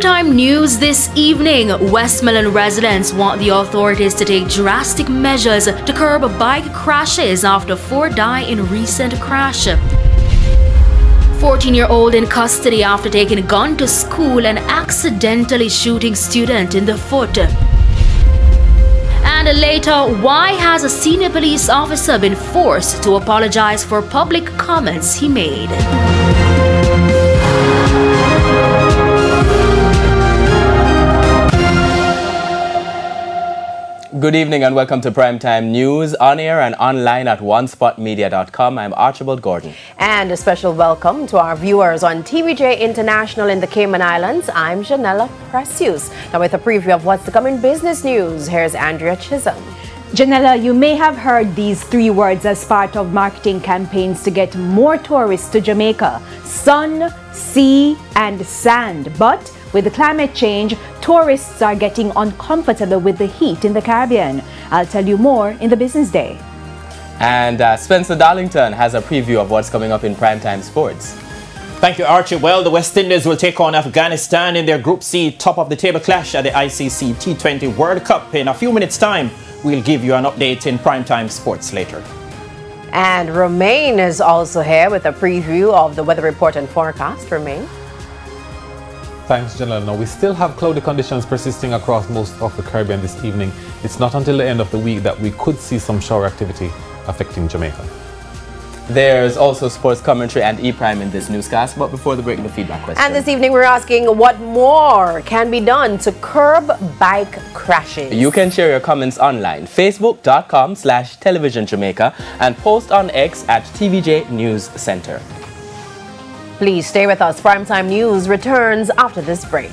Primetime news this evening. Westmoreland residents want the authorities to take drastic measures to curb bike crashes after 4 die in recent crash. 14-year-old in custody after taking a gun to school and accidentally shooting student in the foot. And later, why has a senior police officer been forced to apologize for public comments he made? Good evening and welcome to Primetime News, on air and online at onespotmedia.com. I'm Archibald Gordon. And a special welcome to our viewers on TVJ International in the Cayman Islands. I'm Janella Precious. Now with a preview of what's to come in business news, here's Andrea Chisholm. Janella, you may have heard these 3 words as part of marketing campaigns to get more tourists to Jamaica: sun, sea, and sand. But with the climate change, tourists are getting uncomfortable with the heat in the Caribbean. I'll tell you more in the business day. And Spencer Darlington has a preview of what's coming up in Primetime Sports. Thank you, Archie. Well, the West Indies will take on Afghanistan in their Group C top-of-the-table clash at the ICC T20 World Cup. In a few minutes' time, we'll give you an update in Primetime Sports later. And Romain is also here with a preview of the weather report and forecast. Romain. Thanks, Janelle. Now, we still have cloudy conditions persisting across most of the Caribbean this evening. It's not until the end of the week that we could see some shower activity affecting Jamaica. There's also sports commentary and E-Prime in this newscast, but before the break, the feedback question. And this evening we're asking what more can be done to curb bike crashes. You can share your comments online, facebook.com/televisionjamaica, and post on X at TVJ News Center. Please stay with us. Primetime News returns after this break.